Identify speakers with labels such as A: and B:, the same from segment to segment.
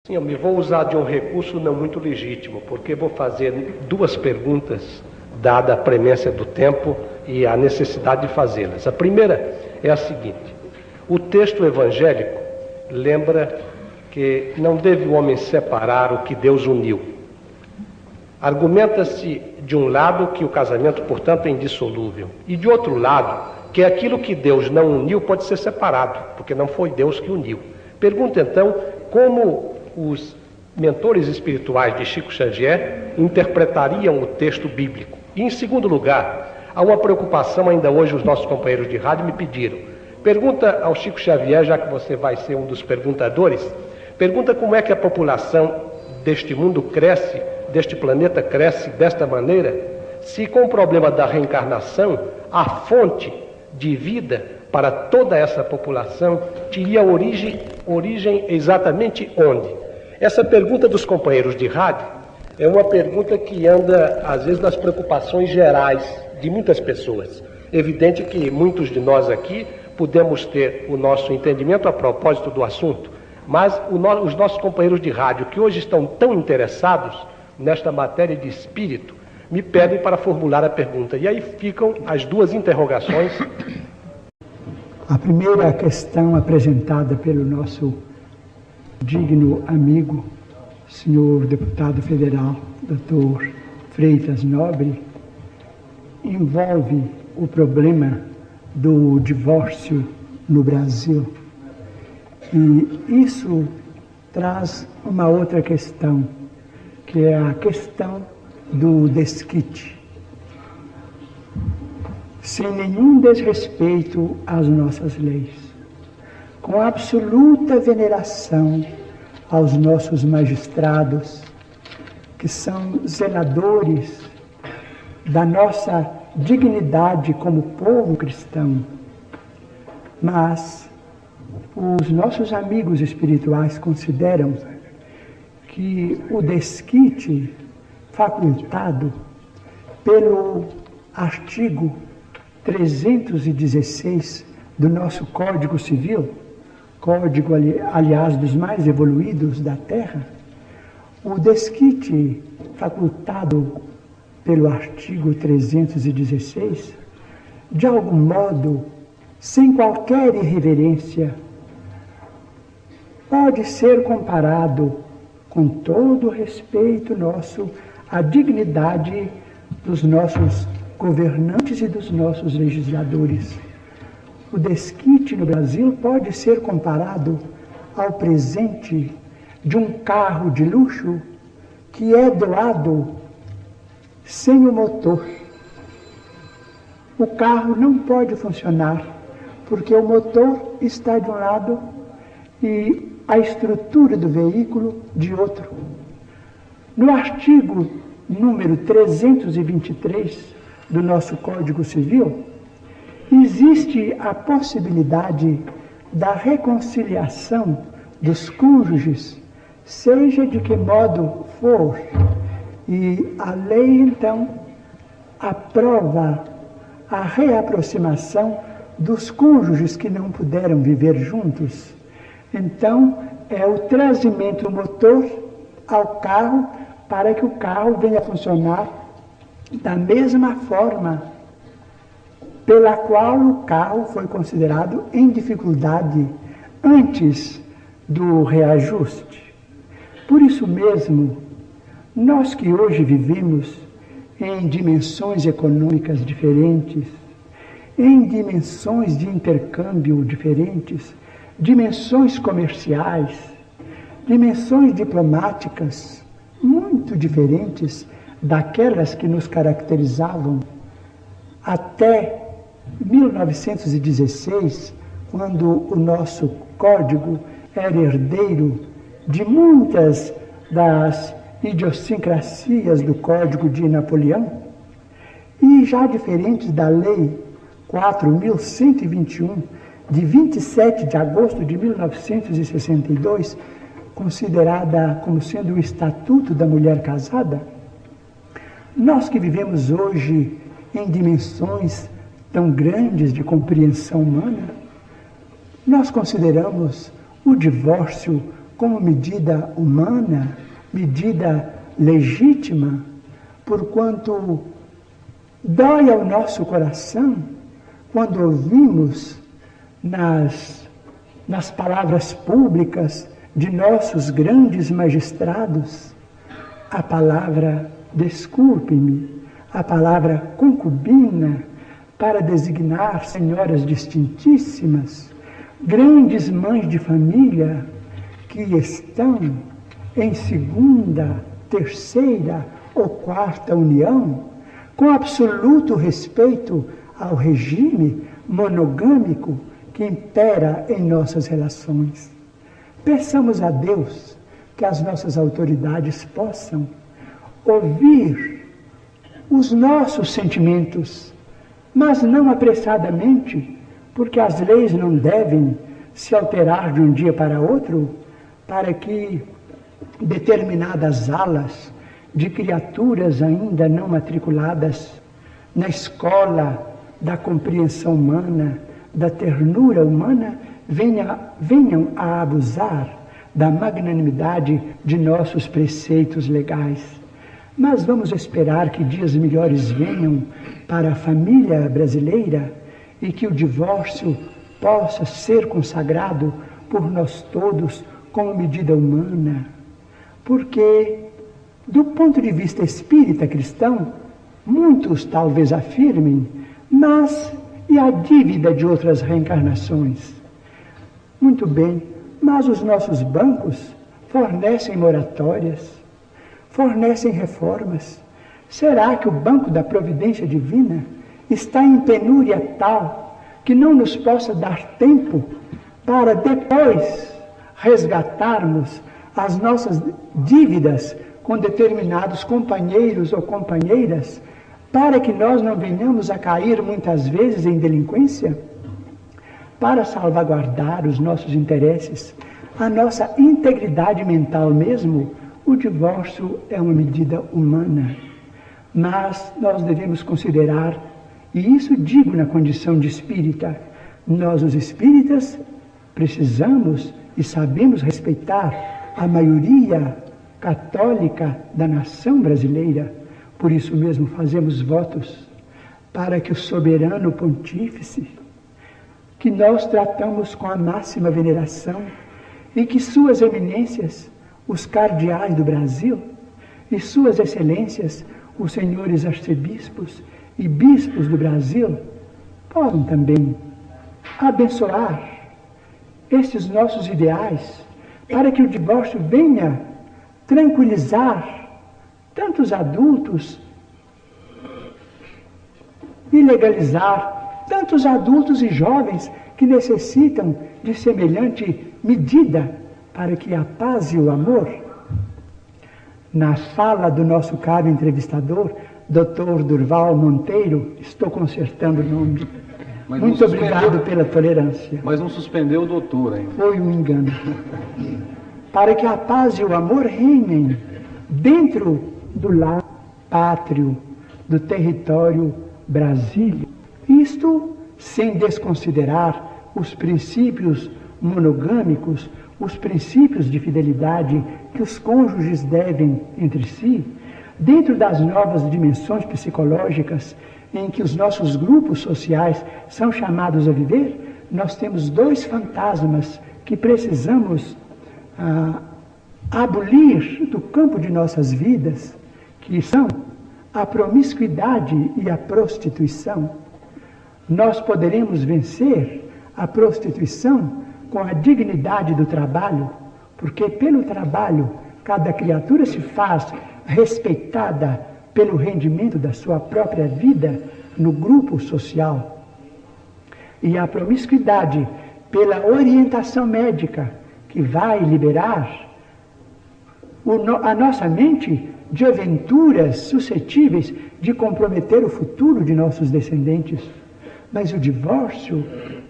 A: Sim, eu me vou usar de um recurso não muito legítimo, porque vou fazer duas perguntas, dada a premência do tempo e a necessidade de fazê-las. A primeira é a seguinte: o texto evangélico lembra que não deve o homem separar o que Deus uniu. Argumenta-se de um lado que o casamento, portanto, é indissolúvel, e de outro lado que aquilo que Deus não uniu pode ser separado, porque não foi Deus que uniu. Pergunta então como os mentores espirituais de Chico Xavier interpretariam o texto bíblico. E em segundo lugar, há uma preocupação, ainda hoje os nossos companheiros de rádio me pediram. Pergunta ao Chico Xavier, já que você vai ser um dos perguntadores, pergunta como é que a população deste mundo cresce, deste planeta cresce desta maneira, se com o problema da reencarnação, a fonte de vida para toda essa população teria origem exatamente onde? Essa pergunta dos companheiros de rádio é uma pergunta que anda, às vezes, nas preocupações gerais de muitas pessoas. Evidente que muitos de nós aqui podemos ter o nosso entendimento a propósito do assunto, mas os nossos companheiros de rádio, que hoje estão tão interessados nesta matéria de espírito, me pedem para formular a pergunta. E aí ficam as duas interrogações.
B: A primeira questão apresentada pelo nosso digno amigo, senhor deputado federal, Dr. Freitas Nobre, envolve o problema do divórcio no Brasil. E isso traz uma outra questão, que é a questão do desquite. Sem nenhum desrespeito às nossas leis, com absoluta veneração aos nossos magistrados, que são zeladores da nossa dignidade como povo cristão, mas os nossos amigos espirituais consideram que o desquite facultado pelo artigo 316 do nosso Código Civil, código, aliás, dos mais evoluídos da Terra, o desquite facultado pelo artigo 316, de algum modo, sem qualquer irreverência, pode ser comparado, com todo o respeito nosso, à dignidade dos nossos governantes e dos nossos legisladores. O desquite no Brasil pode ser comparado ao presente de um carro de luxo que é doado sem o motor. O carro não pode funcionar porque o motor está de um lado e a estrutura do veículo de outro. No artigo número 323 do nosso Código Civil, existe a possibilidade da reconciliação dos cônjuges, seja de que modo for, e a lei, então, aprova a reaproximação dos cônjuges que não puderam viver juntos. Então, é o trazimento do motor ao carro para que o carro venha a funcionar da mesma forma pela qual o carro foi considerado em dificuldade antes do reajuste. Por isso mesmo, nós que hoje vivemos em dimensões econômicas diferentes, em dimensões de intercâmbio diferentes, dimensões comerciais, dimensões diplomáticas muito diferentes daquelas que nos caracterizavam até 1916, quando o nosso código era herdeiro de muitas das idiosincrasias do Código de Napoleão, e já diferentes da Lei 4.121, de 27 de agosto de 1962, considerada como sendo o Estatuto da Mulher Casada. Nós que vivemos hoje em dimensões tão grandes de compreensão humana, nós consideramos o divórcio como medida humana, medida legítima, porquanto dói ao nosso coração quando ouvimos nas palavras públicas de nossos grandes magistrados a palavra desculpe-me, a palavra concubina, para designar senhoras distintíssimas, grandes mães de família que estão em segunda, terceira ou quarta união, com absoluto respeito ao regime monogâmico que impera em nossas relações. Peçamos a Deus que as nossas autoridades possam ouvir os nossos sentimentos, mas não apressadamente, porque as leis não devem se alterar de um dia para outro, para que determinadas alas de criaturas ainda não matriculadas na escola da compreensão humana, da ternura humana, venham a abusar da magnanimidade de nossos preceitos legais. Mas vamos esperar que dias melhores venham para a família brasileira e que o divórcio possa ser consagrado por nós todos como medida humana. Porque, do ponto de vista espírita cristão, muitos talvez afirmem, mas e a dívida de outras reencarnações? Muito bem, mas os nossos bancos fornecem moratórias, fornecem reformas. Será que o banco da providência divina está em penúria tal que não nos possa dar tempo para depois resgatarmos as nossas dívidas com determinados companheiros ou companheiras, para que nós não venhamos a cair muitas vezes em delinquência? Para salvaguardar os nossos interesses, a nossa integridade mental mesmo, o divórcio é uma medida humana. Mas nós devemos considerar, e isso digo na condição de espírita, nós os espíritas precisamos e sabemos respeitar a maioria católica da nação brasileira. Por isso mesmo fazemos votos para que o soberano pontífice, que nós tratamos com a máxima veneração, e que suas eminências, os cardeais do Brasil, e suas excelências, os senhores arcebispos e bispos do Brasil, possam também abençoar estes nossos ideais, para que o divórcio venha tranquilizar tantos adultos e legalizar tantos adultos e jovens que necessitam de semelhante medida para que a paz e o amor. Na fala do nosso caro entrevistador, Dr. Durval Monteiro, estou consertando o nome. Muito obrigado pela tolerância.
C: Mas não suspendeu o doutor ainda.
B: Foi um engano. Para que a paz e o amor reinem dentro do lar pátrio, do território Brasília. Isto sem desconsiderar os princípios monogâmicos, os princípios de fidelidade que os cônjuges devem entre si, dentro das novas dimensões psicológicas em que os nossos grupos sociais são chamados a viver. Nós temos dois fantasmas que precisamos abolir do campo de nossas vidas, que são a promiscuidade e a prostituição. Nós poderemos vencer a prostituição com a dignidade do trabalho, porque pelo trabalho cada criatura se faz respeitada pelo rendimento da sua própria vida no grupo social. E a promiscuidade pela orientação médica, que vai liberar a nossa mente de aventuras suscetíveis de comprometer o futuro de nossos descendentes. Mas o divórcio,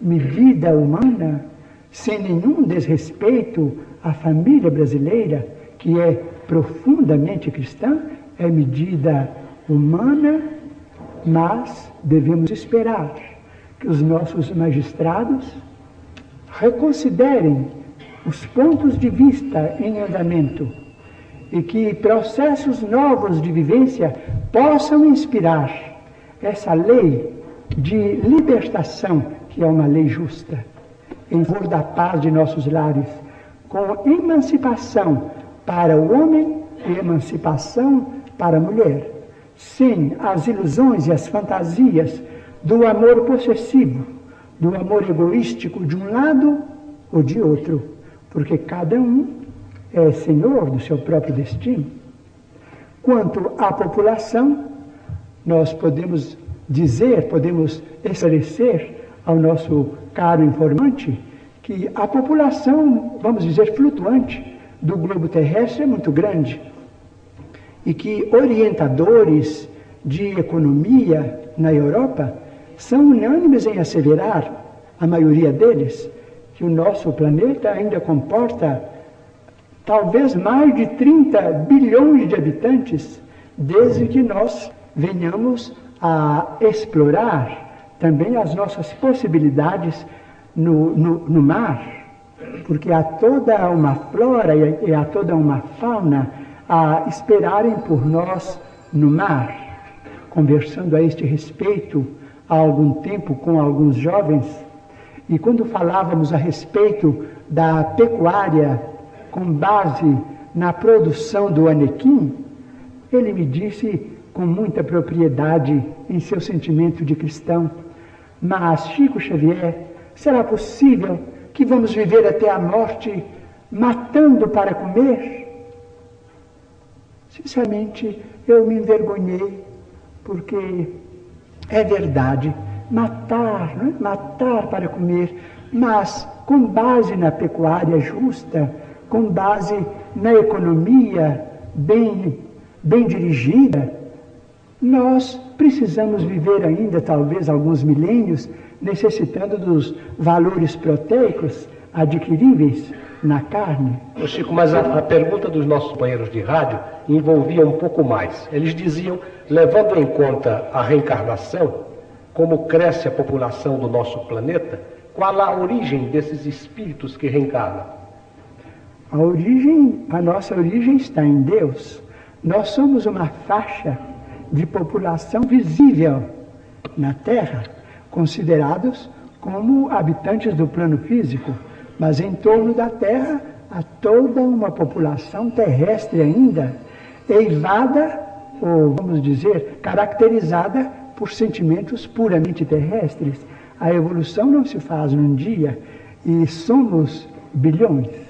B: medida humana, sem nenhum desrespeito à família brasileira, que é profundamente cristã, é medida humana, mas devemos esperar que os nossos magistrados reconsiderem os pontos de vista em andamento e que processos novos de vivência possam inspirar essa lei de libertação, que é uma lei justa, em favor da paz de nossos lares, com emancipação para o homem e emancipação para a mulher, sem as ilusões e as fantasias do amor possessivo, do amor egoístico de um lado ou de outro, porque cada um é senhor do seu próprio destino. Quanto à população, nós podemos dizer, podemos esclarecer ao nosso caro informante que a população, vamos dizer, flutuante do globo terrestre é muito grande e que orientadores de economia na Europa são unânimes em asseverar, a maioria deles, que o nosso planeta ainda comporta talvez mais de 30 bilhões de habitantes, desde que nós venhamos a explorar também as nossas possibilidades no mar, porque há toda uma flora e há toda uma fauna a esperarem por nós no mar. Conversando a este respeito há algum tempo com alguns jovens, e quando falávamos a respeito da pecuária com base na produção do anequim, ele me disse com muita propriedade em seu sentimento de cristão: mas, Chico Xavier, será possível que vamos viver até a morte matando para comer? Sinceramente, eu me envergonhei, porque é verdade, matar, não é? Matar para comer, mas com base na pecuária justa, com base na economia bem dirigida, nós precisamos viver ainda, talvez, alguns milênios, necessitando dos valores proteicos adquiríveis na carne.
A: Ô Chico, mas a pergunta dos nossos companheiros de rádio envolvia um pouco mais. Eles diziam, levando em conta a reencarnação, como cresce a população do nosso planeta, qual a origem desses espíritos que reencarnam?
B: A nossa origem está em Deus. Nós somos uma faixa de população visível na Terra, considerados como habitantes do plano físico, mas em torno da Terra há toda uma população terrestre ainda, eivada, ou vamos dizer, caracterizada por sentimentos puramente terrestres. A evolução não se faz num dia, e somos bilhões.